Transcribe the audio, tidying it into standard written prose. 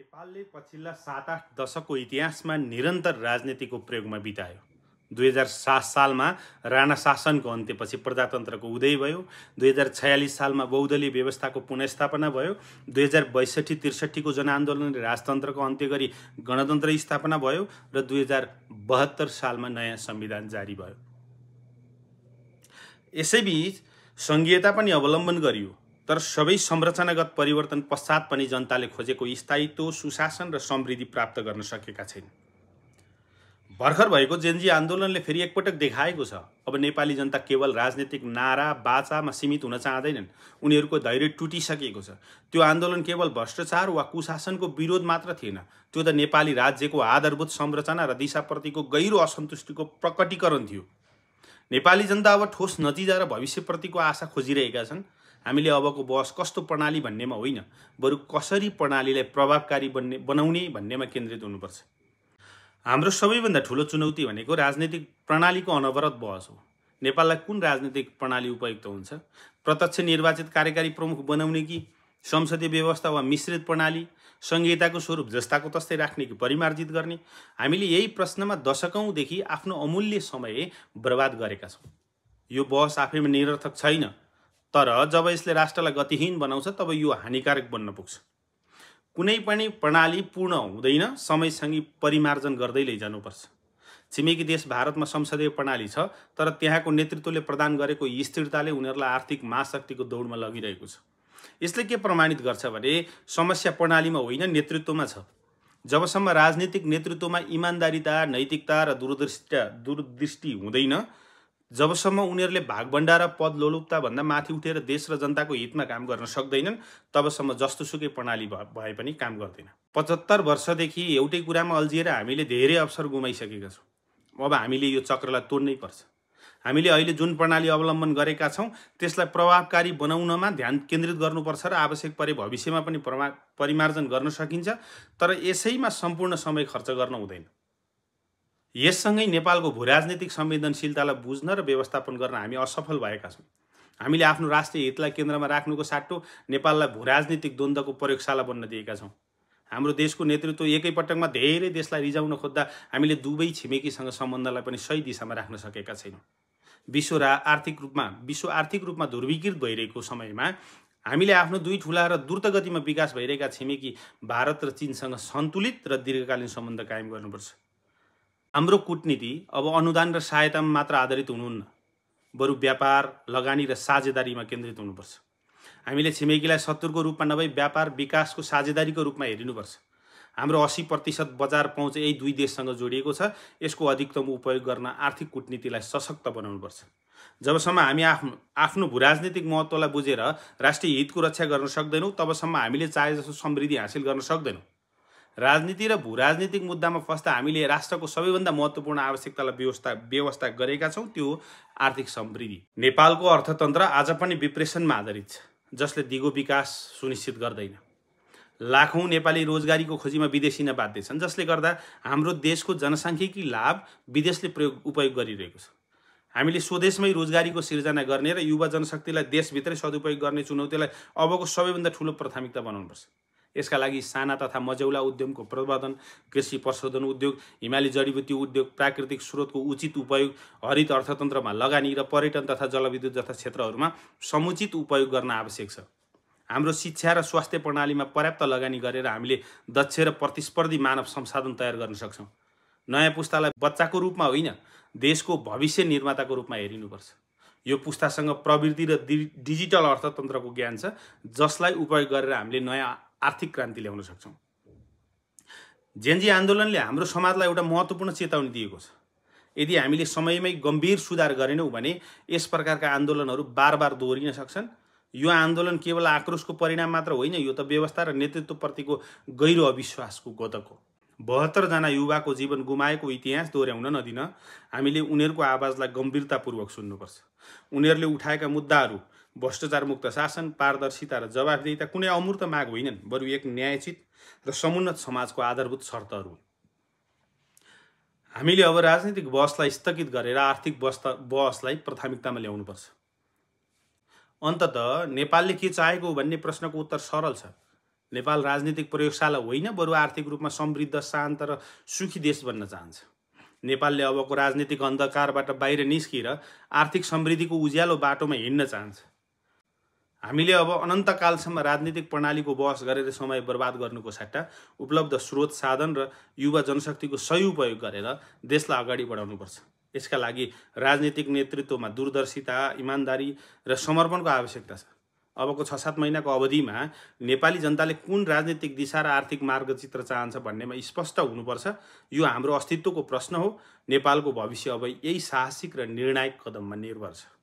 नेपालले पछिल्ला 7-8 दशकको इतिहासमा निरन्तर राजनीतिको प्रयोगमा बितायो। 2007 सालमा राणा शासनको अन्त्यपछि प्रजातन्त्रको उदय भयो। 2046 सालमा बहुदलीय व्यवस्थाको पुनर्स्थापना भयो। 2062-63 को जनआन्दोलनले राजतन्त्रको अन्त्य गरी गणतन्त्र स्थापना भयो र 2072 सालमा नयाँ संविधान जारी भयो। यसैबीच संघीयता पनि अवलम्बन गरियो, तर सबै संरचनागत परिवर्तन पश्चात पनि जनताले खोजेको स्थायित्व, सुशासन र समृद्धि प्राप्त गर्न सकेका छैनन्। भर्खर भएको जेनजी आन्दोलनले फेरि एकपटक देखाएको छ, अब नेपाली जनता केवल राजनीतिक नारा बाचामा सीमित हुन चाहँदैनन्। उनीहरूको धैर्य टुटिसकेको छ। त्यो आन्दोलन केवल भ्रष्टाचार वा कुशासनको विरोध मात्र थिएन, त्यो त नेपाली राज्यको आधारभूत संरचना र दिशाप्रतिको गहिरो असन्तुष्टिको प्रकटीकरण थियो। नेपाली जनता अब ठोस नतिजा र भविष्यप्रतिको आशा खोजिरहेका छन्। हामीले अबको बहस कस्तो प्रणाली भन्नेमा होइन, बरु कसरी प्रणालीलाई प्रभावकारी बनाउने भन्नेमा केन्द्रित हुनुपर्छ। हाम्रो सबैभन्दा ठुलो चुनौती भनेको राजनीतिक प्रणालीको अनवरत बहस हो। नेपाललाई कुन राजनीतिक प्रणाली उपयुक्त हुन्छ? प्रत्यक्ष निर्वाचित कार्यकारी प्रमुख बनाउने कि संसदीय व्यवस्था वा मिश्रित प्रणाली? संघीयताको स्वरूप जस्ताको तस्तै राख्ने कि परिमार्जित गर्ने? हामीले यही प्रश्नमा दशकौँदेखि आफ्नो अमूल्य समय बर्बाद गरेका छौँ। यो बहस आफैमा निरर्थक छैन, तर जब यसले राष्ट्रलाई गतिहीन बनाउँछ तब यो हानिकारक बन्न पुग्छ। कुनै पनि प्रणाली पूर्ण हुँदैन, समयसँगै परिमार्जन गर्दै लैजानुपर्छ। छिमेकी देश भारतमा संसदीय प्रणाली छ, तर त्यहाँको नेतृत्वले प्रदान गरेको स्थिरताले उनीहरूलाई आर्थिक महाशक्तिको दौडमा लगिरहेको छ। यसले के प्रमाणित गर्छ भने समस्या प्रणालीमा होइन, नेतृत्वमा छ। जबसम्म राजनीतिक नेतृत्वमा इमान्दारिता, नैतिकता र दूरदृष्टि हुँदैन, जबसम्म उनीहरूले भागभण्डार र पद लोलुपता भन्दा माथि उठेर देश र जनताको हितमा काम गर्न सक्दैनन्, तबसम्म जस्तोसुकै प्रणाली भए पनि काम गर्दैन। 75 वर्षदेखि एउटै कुरामा अल्झिएर हामीले धेरै अवसर गुमाइसकेका छौँ। अब हामीले यो चक्रलाई तोड्नै पर्छ। हामीले अहिले जुन प्रणाली अवलम्बन गरेका छौँ त्यसलाई प्रभावकारी बनाउनमा ध्यान केन्द्रित गर्नुपर्छ र आवश्यक परे भविष्यमा पनि परिमार्जन गर्न सकिन्छ, तर यसैमा सम्पूर्ण समय खर्च गर्न हुँदैन। यससँगै नेपालको भूराजनीतिक संवेदनशीलतालाई बुझ्न र व्यवस्थापन गर्न हामी असफल भएका छौँ। हामीले आफ्नो राष्ट्रिय हितलाई केन्द्रमा राख्नुको साटो नेपाललाई भूराजनीतिक द्वन्द्वको प्रयोगशाला बन्न दिएका छौँ। हाम्रो देशको नेतृत्व एकैपटकमा धेरै देशलाई रिजाउन खोज्दा हामीले दुवै छिमेकीसँग सम्बन्धलाई पनि सही दिशामा राख्न सकेका छैनौँ। विश्व आर्थिक रूपमा ध्रुवीकृत भइरहेको समयमा हामीले आफ्नो दुई ठुला र द्रुत गतिमा विकास भइरहेका छिमेकी भारत र चीनसँग सन्तुलित र दीर्घकालीन सम्बन्ध कायम गर्नुपर्छ। हाम्रो कूटनीति अब अनुदान र सहायतामा मात्र आधारित हुनुहुन्न, बरु व्यापार, लगानी र साझेदारीमा केन्द्रित हुनुपर्छ। हामीले छिमेकीलाई शत्रुको रूपमा नभई व्यापार विकासको साझेदारीको रूपमा हेरिनुपर्छ। हाम्रो 80% बजार पहुँच यही दुई देशसँग जोडिएको छ। यसको अधिकतम उपयोग गर्न आर्थिक कूटनीतिलाई सशक्त बनाउनुपर्छ। जबसम्म हामी आफ्नो भूराजनीतिक महत्त्वलाई बुझेर राष्ट्रिय हितको रक्षा गर्न सक्दैनौँ, तबसम्म हामीले चाहे जसो समृद्धि हासिल गर्न सक्दैनौँ। राजनीति र भूराजनीतिक मुद्दामा फस्दा हामीले राष्ट्रको सबैभन्दा महत्त्वपूर्ण आवश्यकतालाई व्यवस्था गरेका छौँ, त्यो आर्थिक समृद्धि। नेपालको अर्थतन्त्र आज पनि विप्रेसनमा आधारित छ, जसले दिगो विकास सुनिश्चित गर्दैन। लाखौँ नेपाली रोजगारीको खोजीमा विदेशिन बाध्य छन्, जसले गर्दा हाम्रो देशको जनसाङ्ख्यिकी लाभ विदेशले उपयोग गरिरहेको छ। हामीले स्वदेशमै रोजगारीको सिर्जना गर्ने र युवा जनशक्तिलाई देशभित्रै सदुपयोग गर्ने चुनौतीलाई अबको सबैभन्दा ठुलो प्राथमिकता बनाउनुपर्छ। यसका लागि साना तथा मझौला उद्यमको प्रवर्धन, कृषि प्रशोधन उद्योग, हिमाली जडीबुटी उद्योग, प्राकृतिक स्रोतको उचित उपयोग, हरित अर्थतन्त्रमा लगानी र पर्यटन तथा जलविद्युत जस्ता क्षेत्रहरूमा समुचित उपयोग गर्न आवश्यक छ। हाम्रो शिक्षा र स्वास्थ्य प्रणालीमा पर्याप्त लगानी गरेर हामीले दक्ष र प्रतिस्पर्धी मानव संसाधन तयार गर्न सक्छौँ। नयाँ पुस्तालाई बच्चाको रूपमा होइन, देशको भविष्य निर्माताको रूपमा हेरिनुपर्छ। यो पुस्तासँग प्रविधि र डिजिटल अर्थतन्त्रको ज्ञान छ, जसलाई उपयोग गरेर हामीले नयाँ आर्थिक क्रान्ति ल्याउन सक्छौँ। जेनजी आन्दोलनले हाम्रो समाजलाई एउटा महत्त्वपूर्ण चेतावनी दिएको छ। यदि हामीले समयमै गम्भीर सुधार गरेनौँ भने यस प्रकारका आन्दोलनहरू बार दोहोरिन सक्छन्। यो आन्दोलन केवल आक्रोशको परिणाम मात्र होइन, यो त व्यवस्था र नेतृत्वप्रतिको गहिरो अविश्वासको गोदक हो। 72 जना युवाको जीवन गुमाएको इतिहास दोहोऱ्याउन नदिन हामीले उनीहरूको आवाजलाई गम्भीरतापूर्वक सुन्नुपर्छ। उनीहरूले उठाएका मुद्दाहरू भ्रष्टाचार मुक्त शासन, पारदर्शिता र जवाफदेहिता कुनै अमूर्त माग होइनन्, बरु एक न्यायोचित र समुन्नत समाजको आधारभूत शर्तहरू हुन्। हामीले अब राजनीतिक बहसलाई स्थगित गरेर आर्थिक बहसलाई प्राथमिकतामा ल्याउनुपर्छ। अन्ततः नेपालले के चाहेको भन्ने प्रश्नको उत्तर सरल छ। नेपाल राजनीतिक प्रयोगशाला होइन, बरु आर्थिक रूपमा समृद्ध, शान्त र सुखी देश बन्न चाहन्छ। नेपालले अबको राजनीतिक अन्धकारबाट बाहिर निस्किएर आर्थिक समृद्धिको उज्यालो बाटोमा हिँड्न चाहन्छ। हामीले अब अनन्तकालसम्म राजनीतिक प्रणालीको बहस गरेर समय बर्बाद गर्नुको सट्टा उपलब्ध स्रोत, साधन र युवा जनशक्तिको सही उपयोग गरेर देशलाई अगाडि बढाउनुपर्छ। यसका लागि राजनीतिक नेतृत्वमा दूरदर्शिता, इमान्दारी र समर्पणको आवश्यकता छ। अबको 6-7 महिनाको अवधिमा नेपाली जनताले कुन राजनीतिक दिशा र आर्थिक मार्गचित्र चाहन्छ भन्नेमा स्पष्ट हुनुपर्छ। यो हाम्रो अस्तित्वको प्रश्न हो। नेपालको भविष्य अब यही साहसिक र निर्णायक कदममा निर्भर छ।